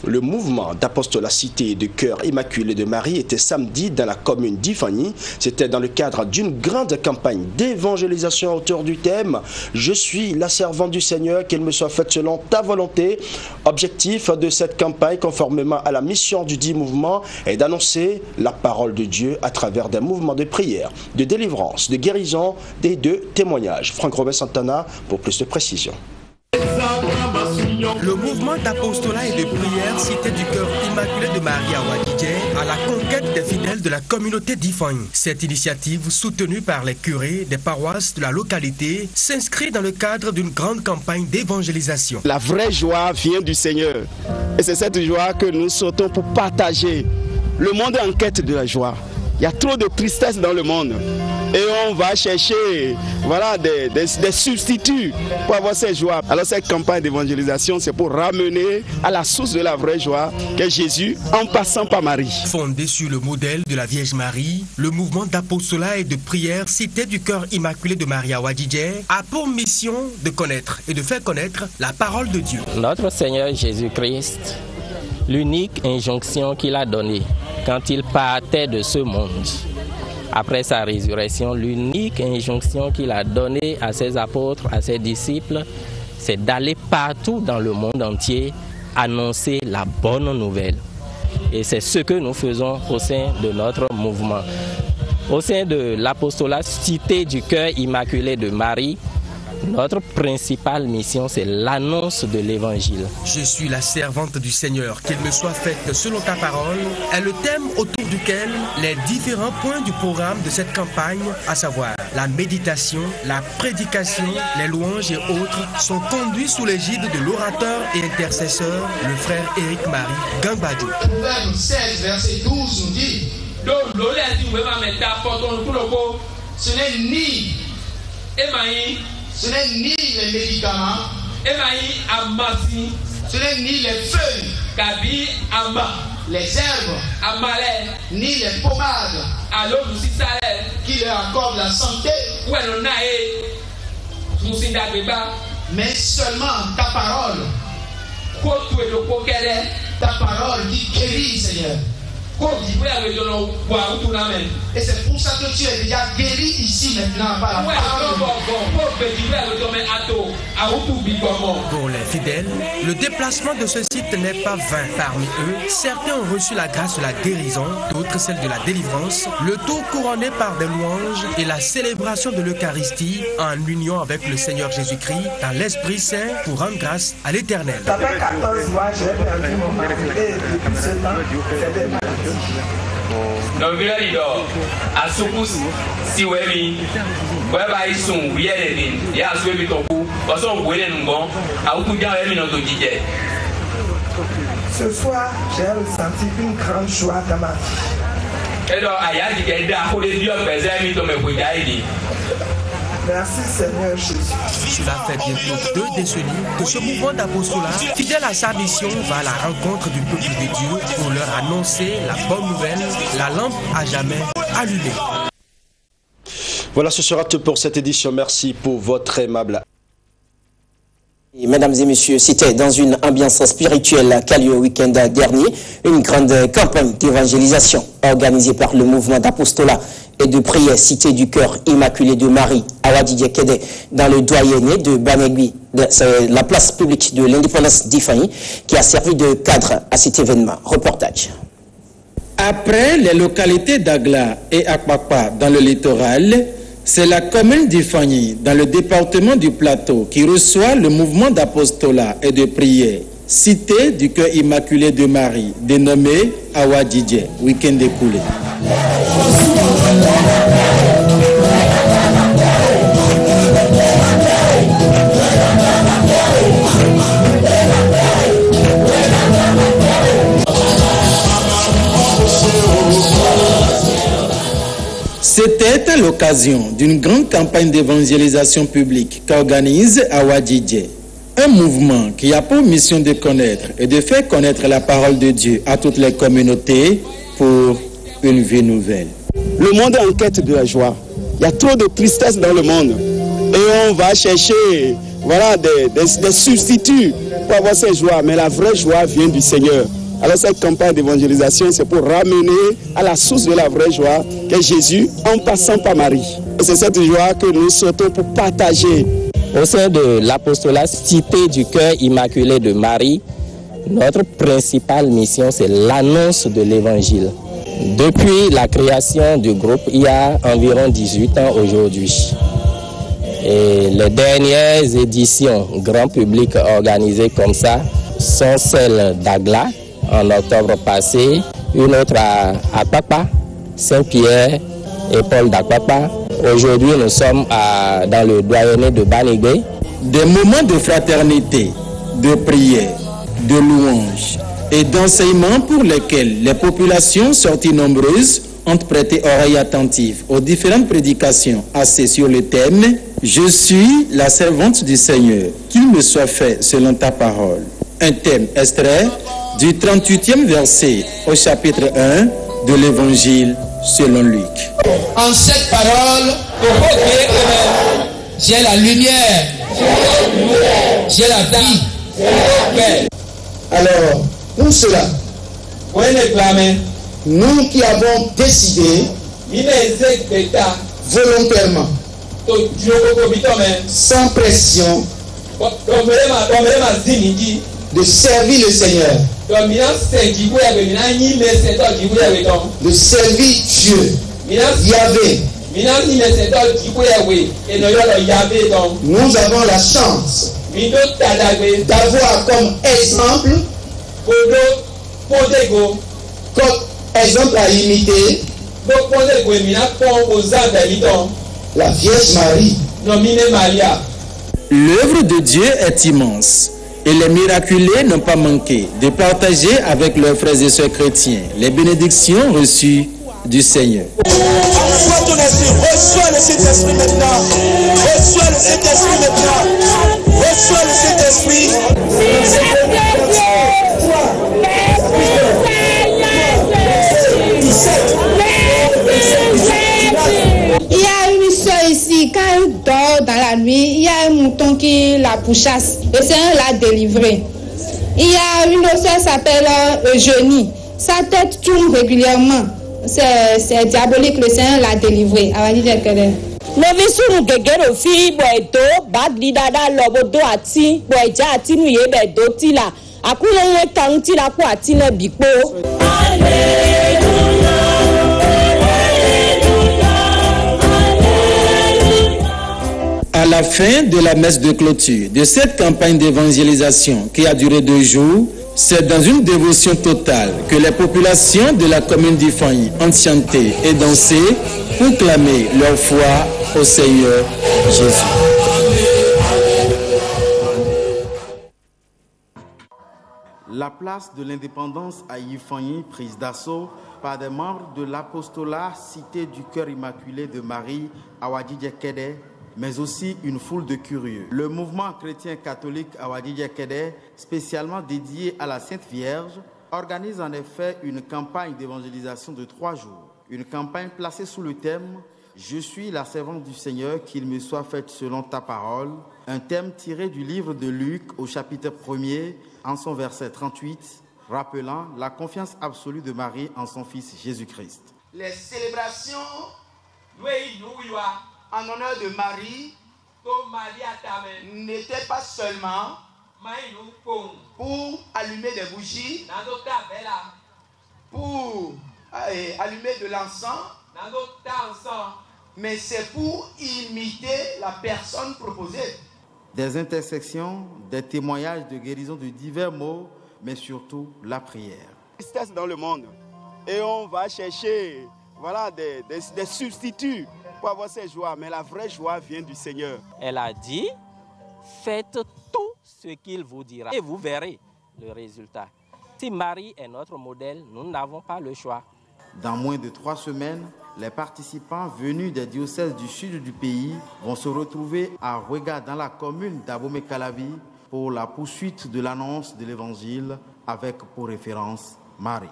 Le mouvement d'apostolat Cité du Cœur Immaculé de Marie était samedi dans la commune d'Ifani. C'était dans le cadre d'une grande campagne d'évangélisation autour du thème « Je suis la servante du Seigneur, qu'il me soit fait selon ta volonté ». Objectif de cette campagne, conformément à la mission du dit mouvement, est d'annoncer la parole de Dieu à travers des mouvements de prière, de délivrance, de guérison et de témoignages. Franck-Robert Santana pour plus de précisions. Le mouvement d'apostolat et de prière Cité du Cœur Immaculé de Marie à Ouadidjé à la conquête des fidèles de la communauté d'Ifani. Cette initiative, soutenue par les curés des paroisses de la localité, s'inscrit dans le cadre d'une grande campagne d'évangélisation. La vraie joie vient du Seigneur. Et c'est cette joie que nous sautons pour partager. Le monde est en quête de la joie. Il y a trop de tristesse dans le monde. Et on va chercher des substituts pour avoir cette joie. Alors cette campagne d'évangélisation, c'est pour ramener à la source de la vraie joie qu'est Jésus en passant par Marie. Fondé sur le modèle de la Vierge Marie, le mouvement d'apostolat et de prière Cité du Cœur Immaculé de Marie à Ouadidjé a pour mission de connaître et de faire connaître la parole de Dieu. Notre Seigneur Jésus-Christ, l'unique injonction qu'il a donnée quand il partait de ce monde, après sa résurrection, l'unique injonction qu'il a donnée à ses apôtres, à ses disciples, c'est d'aller partout dans le monde entier annoncer la bonne nouvelle. Et c'est ce que nous faisons au sein de notre mouvement. Au sein de l'apostolat Cité du Cœur Immaculé de Marie, notre principale mission, c'est l'annonce de l'Évangile. Je suis la servante du Seigneur, qu'il me soit faite selon ta parole, est le thème autour duquel les différents points du programme de cette campagne, à savoir la méditation, la prédication, les louanges et autres, sont conduits sous l'égide de l'orateur et intercesseur, le frère Éric-Marie Gangbadjo. Proverbe 16, verset 12 nous dit, ce n'est ni les médicaments, ce n'est ni les feuilles, les herbes, ni les pommades qui leur accordent la santé, mais seulement ta parole. Ta parole qui guérit, Seigneur. Et c'est pour ça que tu es déjà guéri ici maintenant par la parole. Pour les fidèles, le déplacement de ce site n'est pas vain. Parmi eux, certains ont reçu la grâce de la guérison, d'autres celle de la délivrance, le tout couronné par des louanges et la célébration de l'Eucharistie en union avec le Seigneur Jésus-Christ dans l'Esprit Saint pour rendre grâce à l'Éternel. Ça fait 14 mois, j'ai perdu mon mari et depuis ce temps, c'est des maladies. Donc, il y a à Soukous, si vous avez ils sont il y a ce que parce qu'on voulait nous bon, à où notre guide. Ce soir, j'ai ressenti une grande joie dans ma vie. Et donc, il y a des gens qui ont dit merci Seigneur Jésus. Cela fait bientôt 2 décennies que ce mouvement d'apostolat, fidèle à sa mission, va à la rencontre du peuple de Dieu pour leur annoncer la bonne nouvelle, la lampe à jamais allumée. Voilà, ce sera tout pour cette édition. Merci pour votre aimable. Mesdames et messieurs, c'était dans une ambiance spirituelle qu'a lieu le week-end dernier, une grande campagne d'évangélisation organisée par le mouvement d'apostolat et de prière Cité du Cœur Immaculé de Marie à Ouadidjé Kédé dans le doyenné de Banegui, la place publique de l'indépendance d'Ifani, qui a servi de cadre à cet événement. Reportage. Après les localités d'Agla et Akpakpa dans le littoral, c'est la commune d'Ifani, dans le département du Plateau, qui reçoit le mouvement d'apostolat et de prière Cité du Cœur Immaculé de Marie, dénommé Ouadidjé, week-end écoulé. C'était à l'occasion d'une grande campagne d'évangélisation publique qu'organise Ouadidjé, un mouvement qui a pour mission de connaître et de faire connaître la parole de Dieu à toutes les communautés pour une vie nouvelle. Le monde est en quête de la joie. Il y a trop de tristesse dans le monde. Et on va chercher voilà, des substituts pour avoir cette joie, mais la vraie joie vient du Seigneur. Alors cette campagne d'évangélisation, c'est pour ramener à la source de la vraie joie, qu'est Jésus, en passant par Marie. Et c'est cette joie que nous souhaitons pour partager. Au sein de l'apostolat Cité du Cœur Immaculé de Marie, notre principale mission, c'est l'annonce de l'Évangile. Depuis la création du groupe, il y a environ 18 ans aujourd'hui. Et les dernières éditions grand public organisées comme ça sont celles d'Agla en octobre passé, une autre à Akpakpa, Saint-Pierre et Paul d'Akpakpa. Aujourd'hui, nous sommes dans le doyenné de Banigué. Des moments de fraternité, de prière, de louange et d'enseignement pour lesquels les populations sorties nombreuses ont prêté oreille attentive aux différentes prédications axées sur le thème « Je suis la servante du Seigneur, qu'il me soit fait selon ta parole ». Un thème extrait du 38e verset au chapitre 1 de l'Évangile selon Luc. En cette parole, j'ai la lumière, j'ai la vie. Alors, pour cela, nous qui avons décidé volontairement, sans pression, de servir le Seigneur, de servir Dieu, Yahvé. Nous avons la chance d'avoir comme exemple à imiter la Vierge Marie. L'œuvre de Dieu est immense et les miraculés n'ont pas manqué de partager avec leurs frères et sœurs chrétiens les bénédictions reçues du Seigneur. Reçois ton esprit, reçois le Saint-Esprit maintenant. Reçois le Saint-Esprit maintenant. Reçois le Saint-Esprit. Il y a une soeur ici, quand elle dort dans la nuit, il y a un mouton qui la pourchasse. Le Seigneur l'a délivrée. Il y a une autre soeur qui s'appelle Eugénie. Sa tête tourne régulièrement. C'est diabolique, le Seigneur l'a délivré. À la fin de la messe de clôture de cette campagne d'évangélisation qui a duré 2 jours, c'est dans une dévotion totale que les populations de la commune d'Ifani ont chanté et dansé pour clamer leur foi au Seigneur Jésus. La place de l'indépendance à Ifani, prise d'assaut par des membres de l'apostolat Cité du Cœur Immaculé de Marie à Wadidjekede, mais aussi une foule de curieux. Le mouvement chrétien catholique Awadidjekede, spécialement dédié à la Sainte Vierge, organise en effet une campagne d'évangélisation de 3 jours. Une campagne placée sous le thème « Je suis la servante du Seigneur, qu'il me soit fait selon ta parole », un thème tiré du livre de Luc au chapitre 1er, en son verset 38, rappelant la confiance absolue de Marie en son Fils Jésus-Christ. Les célébrations en honneur de Marie n'était pas seulement pour allumer des bougies, pour allumer de l'encens, mais c'est pour imiter la personne proposée. Des intersections, des témoignages de guérison de divers maux, mais surtout la prière. Tristesse dans le monde et on va chercher des substituts pour avoir cette joie, mais la vraie joie vient du Seigneur. Elle a dit, faites tout ce qu'il vous dira et vous verrez le résultat. Si Marie est notre modèle, nous n'avons pas le choix. Dans moins de 3 semaines, les participants venus des diocèses du sud du pays vont se retrouver à Ouéga dans la commune d'Abomey-Calavi pour la poursuite de l'annonce de l'évangile avec pour référence Marie.